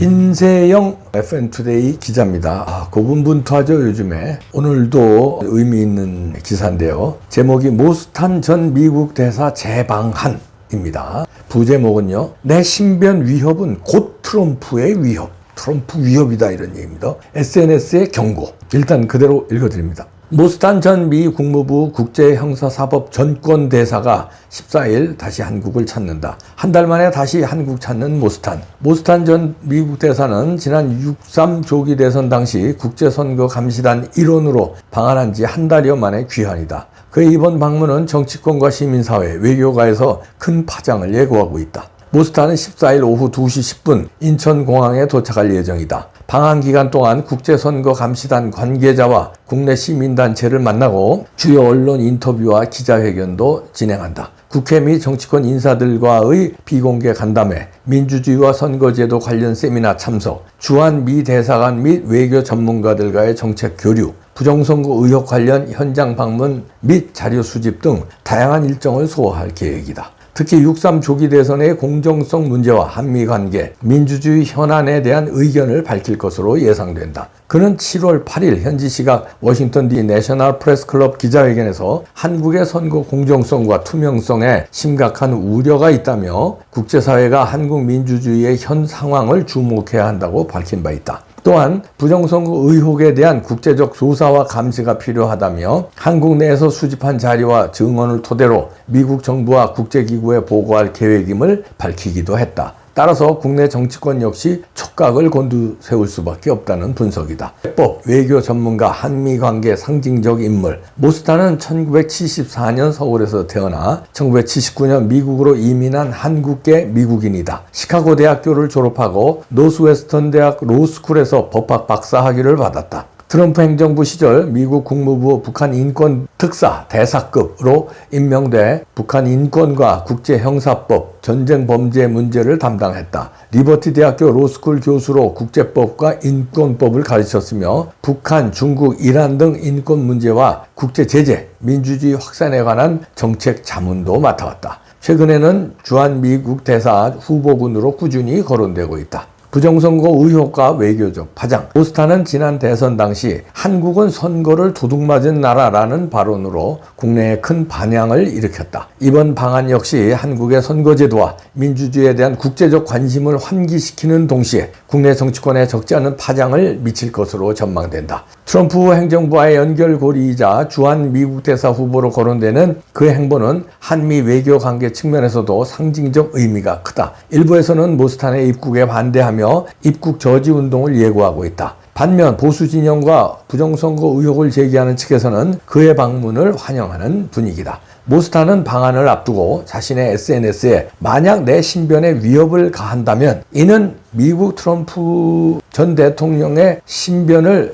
인세영 FN투데이 기자입니다. 고분분투하죠 요즘에. 오늘도 의미 있는 기사인데요. 제목이 모스탄 전 미국 대사 재방한입니다. 부제목은요, 내 신변 위협은 곧 트럼프의 위협. 트럼프 위협이다, 이런 얘기입니다. SNS의 경고. 일단 그대로 읽어드립니다. 모스탄 전 미 국무부 국제형사사법 전권대사가 14일 다시 한국을 찾는다. 한 달 만에 다시 한국 찾는 모스탄. 모스탄 전 미국 대사는 지난 6.3 조기 대선 당시 국제선거감시단 일원으로 방한한 지 한 달여 만에 귀환이다. 그의 이번 방문은 정치권과 시민사회, 외교가에서 큰 파장을 예고하고 있다. 모스탄은 14일 오후 2시 10분 인천공항에 도착할 예정이다. 방한 기간 동안 국제선거감시단 관계자와 국내 시민단체를 만나고 주요 언론 인터뷰와 기자회견도 진행한다. 국회 및 정치권 인사들과의 비공개 간담회, 민주주의와 선거제도 관련 세미나 참석, 주한 미 대사관 및 외교 전문가들과의 정책 교류, 부정선거 의혹 관련 현장 방문 및 자료 수집 등 다양한 일정을 소화할 계획이다. 특히 6.3 조기 대선의 공정성 문제와 한미 관계, 민주주의 현안에 대한 의견을 밝힐 것으로 예상된다. 그는 7월 8일 현지 시각 워싱턴 DC 내셔널 프레스 클럽 기자회견에서 한국의 선거 공정성과 투명성에 심각한 우려가 있다며 국제사회가 한국 민주주의의 현 상황을 주목해야 한다고 밝힌 바 있다. 또한 부정선거 의혹에 대한 국제적 조사와 감시가 필요하다며 한국 내에서 수집한 자료와 증언을 토대로 미국 정부와 국제기구에 보고할 계획임을 밝히기도 했다. 따라서 국내 정치권 역시 촉각을 곤두세울 수밖에 없다는 분석이다. 법, 외교 전문가, 한미 관계 상징적 인물. 모스탄은 1974년 서울에서 태어나 1979년 미국으로 이민한 한국계 미국인이다. 시카고 대학교를 졸업하고 노스웨스턴 대학 로스쿨에서 법학 박사학위를 받았다. 트럼프 행정부 시절 미국 국무부 북한 인권 특사 대사급으로 임명돼 북한 인권과 국제형사법, 전쟁 범죄 문제를 담당했다. 리버티 대학교 로스쿨 교수로 국제법과 인권법을 가르쳤으며 북한, 중국, 이란 등 인권 문제와 국제 제재, 민주주의 확산에 관한 정책 자문도 맡아왔다. 최근에는 주한 미국 대사 후보군으로 꾸준히 거론되고 있다. 부정선거 의혹과 외교적 파장. 모스탄은 지난 대선 당시 한국은 선거를 도둑맞은 나라라는 발언으로 국내에 큰 반향을 일으켰다. 이번 방한 역시 한국의 선거제도와 민주주의에 대한 국제적 관심을 환기시키는 동시에 국내 정치권에 적지 않은 파장을 미칠 것으로 전망된다. 트럼프 행정부와의 연결고리이자 주한 미국 대사 후보로 거론되는 그 행보는 한미 외교 관계 측면에서도 상징적 의미가 크다. 일부에서는 모스탄의 입국에 반대하며 입국 저지 운동을 예고하고 있다. 반면 보수 진영과 부정선거 의혹을 제기하는 측에서는 그의 방문을 환영하는 분위기다. 모스탄은 방한을 앞두고 자신의 SNS에 만약 내 신변에 위협을 가한다면 이는 미국 트럼프 대통령의 신변을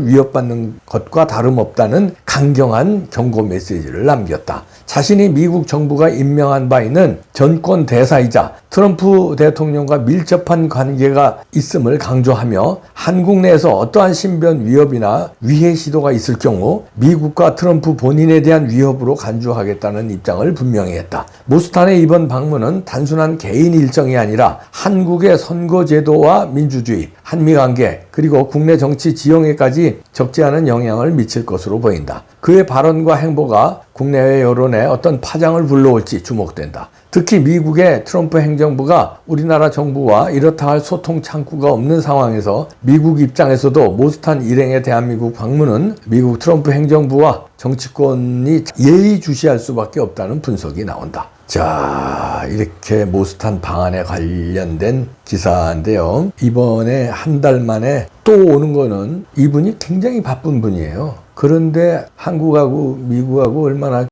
위협받는 것과 다름없다는 강경한 경고 메시지를 남겼다. 자신이 미국 정부가 임명한 바 있는 전권 대사이자 트럼프 대통령과 밀접한 관계가 있음을 강조하며 한국 내에서 어떠한 신변 위협이나 위해 시도가 있을 경우 미국과 트럼프 본인에 대한 위협으로 간주하겠다는 입장을 분명히 했다. 모스탄의 이번 방문은 단순한 개인 일정이 아니라 한국의 선거제도와 민주주의, 한미관계, 그리고 국내 정치 지형에까지 적지 않은 영향을 미칠 것으로 보인다. 그의 발언과 행보가 국내외 여론에 어떤 파장을 불러올지 주목된다. 특히 미국의 트럼프 행정부가 우리나라 정부와 이렇다 할 소통 창구가 없는 상황에서 미국 입장에서도 모스탄 일행의 대한민국 방문은 미국 트럼프 행정부와 정치권이 예의주시할 수밖에 없다는 분석이 나온다. 자, 이렇게 모스탄 방한에 관련된 기사인데요. 이번에 한 달 만에 또 오는 거는 이분이 굉장히 바쁜 분이에요. 그런데 한국하고 미국하고 얼마나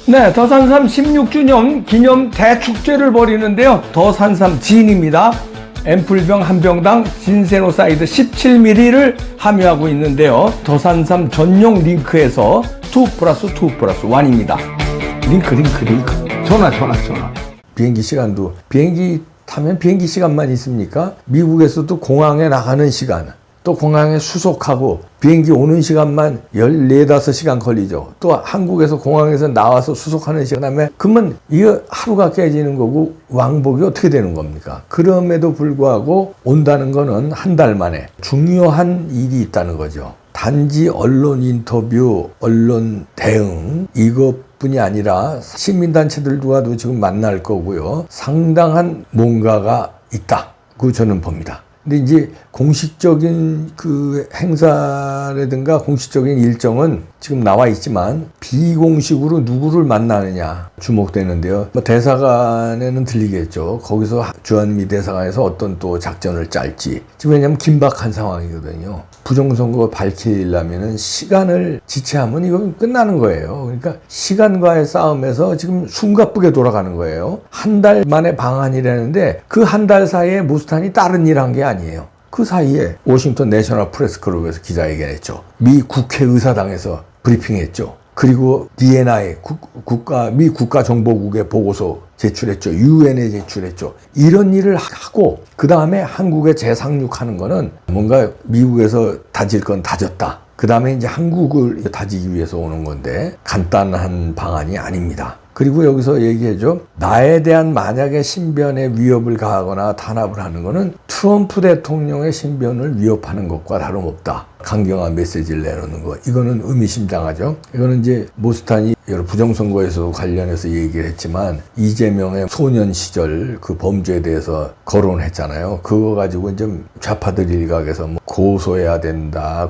네, 더산삼 16주년 기념 대축제를 벌이는데요. 더산삼 진입니다. 앰플병 한 병당 진세노사이드 17ml를 함유하고 있는데요. 더산삼 전용 링크에서 2+2+1입니다. 링크. 전화. 비행기 시간도 비행기 타면 비행기 시간만 있습니까? 미국에서도 공항에 나가는 시간, 또 공항에 수속하고 비행기 오는 시간만 14, 5시간 걸리죠. 또 한국에서 공항에서 나와서 수속하는 시간에 그러면 이거 하루가 깨지는 거고 왕복이 어떻게 되는 겁니까? 그럼에도 불구하고 온다는 거는 한 달 만에 중요한 일이 있다는 거죠. 단지 언론 인터뷰, 언론 대응 이것뿐이 아니라 시민단체들과도 지금 만날 거고요. 상당한 뭔가가 있다고 저는 봅니다. 근데 이제 공식적인 그 행사라든가 공식적인 일정은 지금 나와 있지만 비공식으로 누구를 만나느냐 주목되는데요. 뭐 대사관에는 들리겠죠. 거기서 주한미 대사관에서 어떤 또 작전을 짤지. 지금 왜냐하면 긴박한 상황이거든요. 부정선거 밝히려면은 시간을 지체하면 이건 끝나는 거예요. 그러니까 시간과의 싸움에서 지금 숨가쁘게 돌아가는 거예요. 한 달 만에 방한이라는데 그 한 달 사이에 무스탄이 다른 일 한 게 아니에요. 그 사이에 워싱턴 내셔널 프레스 클럽에서 기자회견했죠. 미 국회의사당에서 브리핑했죠. 그리고 DNI 미 국가정보국에 보고서 제출했죠. 유엔에 제출했죠. 이런 일을 하고 그 다음에 한국에 재상륙하는 거는 뭔가 미국에서 다질 건 다졌다. 그 다음에 이제 한국을 다지기 위해서 오는 건데 간단한 방안이 아닙니다. 그리고 여기서 얘기해줘. 나에 대한 만약에 신변에 위협을 가하거나 탄압을 하는 거는 트럼프 대통령의 신변을 위협하는 것과 다름없다. 강경한 메시지를 내놓는 거. 이거는 의미심장하죠. 이거는 이제 모스탄이 여러 부정선거에서 관련해서 얘기를 했지만 이재명의 소년 시절 그 범죄에 대해서 거론했잖아요. 그거 가지고 이제 좌파들 일각에서 뭐 고소해야 된다.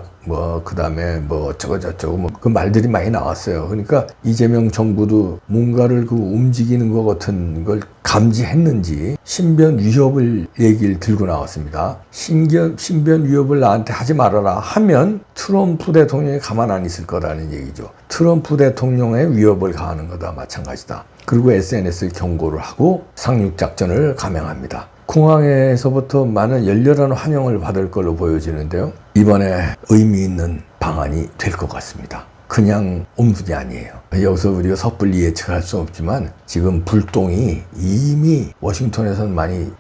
그 다음에 어쩌고 저쩌고 그 말들이 많이 나왔어요. 그러니까 이재명 정부도 뭔가를 그 움직이는 것 같은 걸 감지했는지 신변 위협을 얘기를 들고 나왔습니다. 신변 위협을 나한테 하지 말아라 하면 트럼프 대통령이 가만 안 있을 거라는 얘기죠. 트럼프 대통령의 위협을 가하는 거다 마찬가지다. 그리고 SNS에 경고를 하고 상륙작전을 감행합니다. 공항에서부터 많은 열렬한 환영을 받을 걸로 보여지는데요. 이번에 의미 있는 방안이 될 것 같습니다. 그냥 온 분이 아니에요. 여기서 우리가 섣불리 예측할 수 없지만 지금 불똥이 이미 워싱턴에서는 많이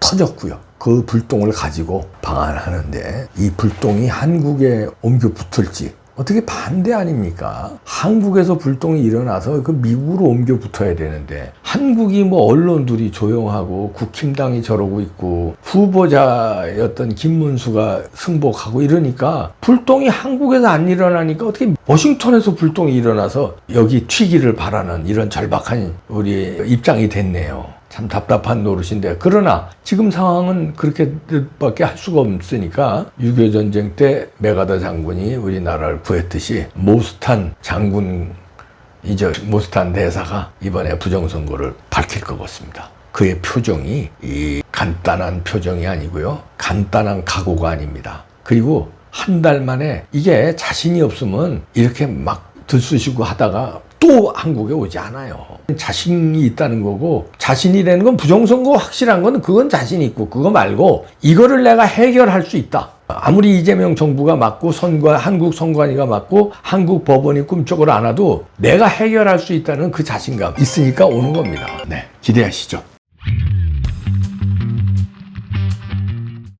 터졌고요. 그 불똥을 가지고 방안하는데 이 불똥이 한국에 옮겨 붙을지 어떻게 반대 아닙니까? 한국에서 불똥이 일어나서 그 미국으로 옮겨 붙어야 되는데 한국이 언론들이 조용하고 국힘당이 저러고 있고 후보자였던 김문수가 승복하고 이러니까 불똥이 한국에서 안 일어나니까 어떻게 워싱턴에서 불똥이 일어나서 여기 튀기를 바라는 이런 절박한 우리 입장이 됐네요. 참 답답한 노릇인데 그러나 지금 상황은 그렇게밖에 할 수가 없으니까 6.25 전쟁 때 메가더 장군이 우리나라를 구했듯이 모스탄 대사가 이번에 부정선거를 밝힐 것 같습니다. 그의 표정이 이 간단한 표정이 아니고요. 간단한 각오가 아닙니다. 그리고 한 달 만에 이게 자신이 없으면 이렇게 막 들쑤시고 하다가 또 한국에 오지 않아요. 자신이 있다는 거고 자신이라는 건 부정선거 확실한 건 그건 자신이 있고 그거 말고 이거를 내가 해결할 수 있다. 아무리 이재명 정부가 맞고 한국 선관위가 맞고 한국 법원이 꿈쩍을 안 와도 내가 해결할 수 있다는 그 자신감 있으니까 오는 겁니다. 네, 기대하시죠.